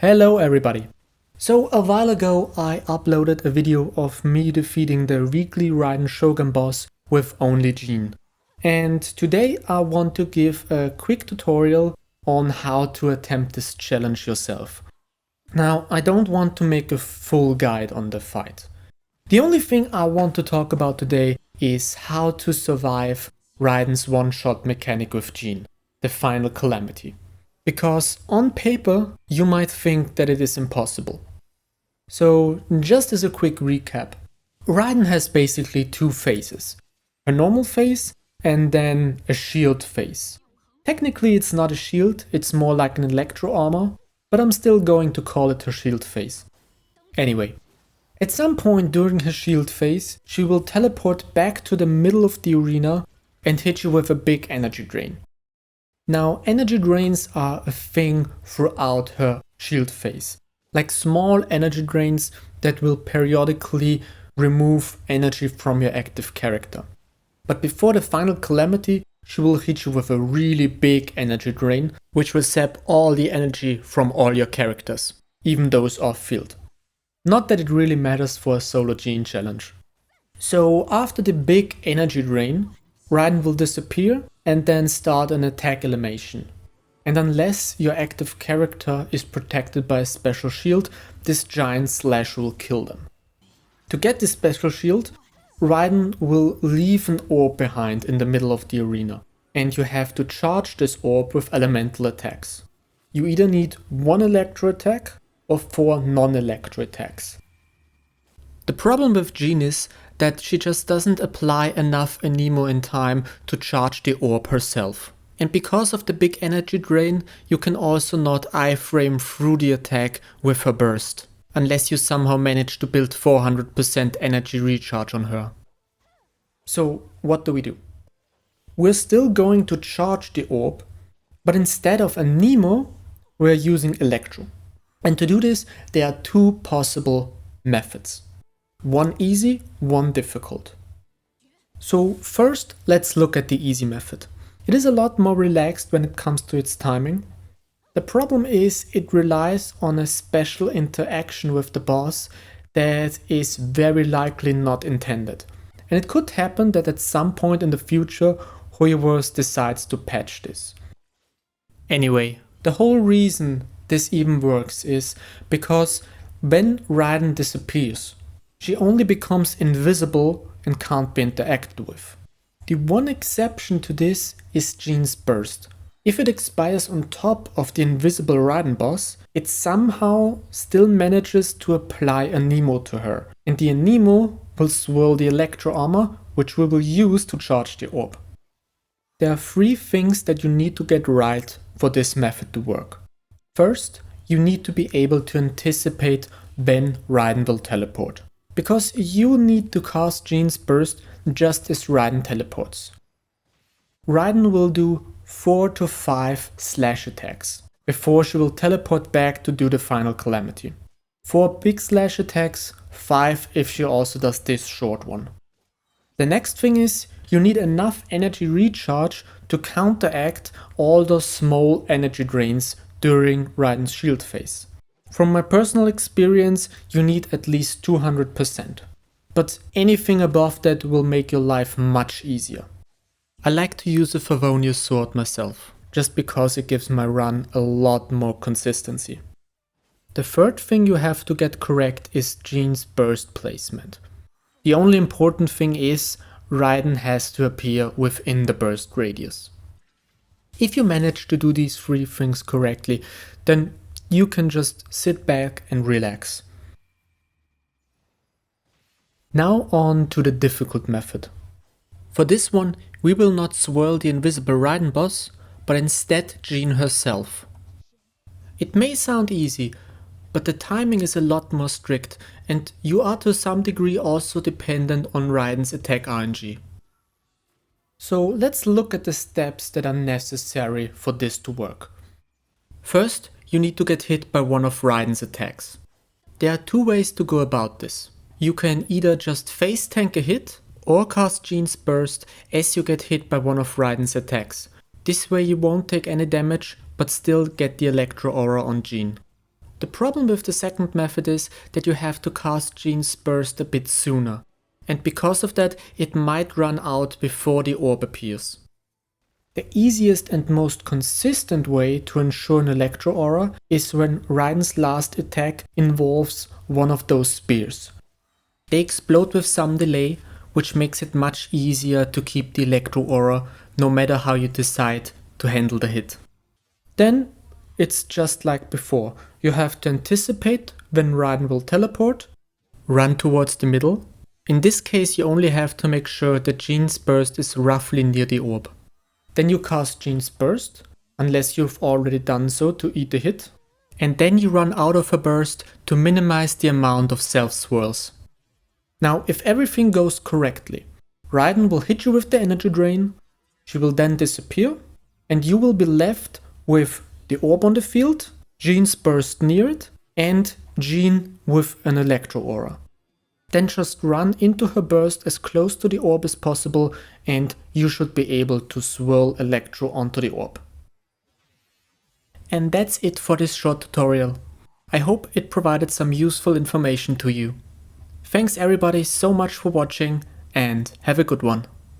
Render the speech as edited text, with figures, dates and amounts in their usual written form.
Hello everybody! So a while ago I uploaded a video of me defeating the weekly Raiden Shogun boss with only Jean. And today I want to give a quick tutorial on how to attempt this challenge yourself. Now I don't want to make a full guide on the fight. The only thing I want to talk about today is how to survive Raiden's one-shot mechanic with Jean, the Final Calamity. Because on paper, you might think that it is impossible. So just as a quick recap, Raiden has basically two phases. A normal phase and then a shield phase. Technically it's not a shield, it's more like an electro armor, but I'm still going to call it her shield phase. Anyway, at some point during her shield phase, she will teleport back to the middle of the arena and hit you with a big energy drain. Now, energy drains are a thing throughout her shield phase, like small energy drains that will periodically remove energy from your active character. But before the Final Calamity, she will hit you with a really big energy drain, which will sap all the energy from all your characters, even those off-field. Not that it really matters for a solo Jean challenge. So after the big energy drain, Raiden will disappear and then start an attack animation. And unless your active character is protected by a special shield, this giant slash will kill them. To get this special shield, Raiden will leave an orb behind in the middle of the arena, and you have to charge this orb with elemental attacks. You either need one electro attack or 4 non-electro attacks. The problem with Jean is that she just doesn't apply enough Anemo in time to charge the orb herself. And because of the big energy drain, you can also not iframe through the attack with her burst, unless you somehow manage to build 400% energy recharge on her. So what do? We're still going to charge the orb, but instead of Anemo, we're using Electro. And to do this, there are two possible methods. One easy, one difficult. So first, let's look at the easy method. It is a lot more relaxed when it comes to its timing. The problem is it relies on a special interaction with the boss that is very likely not intended. And it could happen that at some point in the future, Hoyoverse decides to patch this. Anyway, the whole reason this even works is because when Raiden disappears, she only becomes invisible and can't be interacted with. The one exception to this is Jean's burst. If it expires on top of the invisible Raiden boss, it somehow still manages to apply Anemo to her, and the Anemo will swirl the electro armor, which we will use to charge the orb. There are 3 things that you need to get right for this method to work. First, you need to be able to anticipate when Raiden will teleport. Because you need to cast Jean's burst just as Raiden teleports. Raiden will do 4 to 5 slash attacks before she will teleport back to do the Final Calamity. 4 big slash attacks, 5 if she also does this short one. The next thing is you need enough energy recharge to counteract all those small energy drains during Raiden's shield phase. From my personal experience, you need at least 200%. But anything above that will make your life much easier. I like to use a Favonius sword myself, just because it gives my run a lot more consistency. The third thing you have to get correct is Jean's burst placement. The only important thing is Raiden has to appear within the burst radius. If you manage to do these 3 things correctly, then you can just sit back and relax. Now on to the difficult method. For this one, we will not swirl the invisible Raiden boss, but instead Jean herself. It may sound easy, but the timing is a lot more strict, and you are to some degree also dependent on Raiden's attack RNG. So let's look at the steps that are necessary for this to work. First, you need to get hit by one of Raiden's attacks. There are 2 ways to go about this. You can either just face tank a hit or cast Jean's burst as you get hit by one of Raiden's attacks. This way you won't take any damage but still get the electro aura on Jean. The problem with the second method is that you have to cast Jean's burst a bit sooner, and because of that it might run out before the orb appears. The easiest and most consistent way to ensure an Electro Aura is when Raiden's last attack involves one of those spears. They explode with some delay, which makes it much easier to keep the Electro Aura no matter how you decide to handle the hit. Then it's just like before. You have to anticipate when Raiden will teleport, run towards the middle. In this case you only have to make sure that Jean's burst is roughly near the orb. Then you cast Jean's burst, unless you've already done so to eat the hit. And then you run out of her burst to minimize the amount of self swirls. Now if everything goes correctly, Raiden will hit you with the energy drain, she will then disappear, and you will be left with the orb on the field, Jean's burst near it, and Jean with an Electro Aura. Then just run into her burst as close to the orb as possible and you should be able to swirl Electro onto the orb. And that's it for this short tutorial. I hope it provided some useful information to you. Thanks everybody so much for watching and have a good one.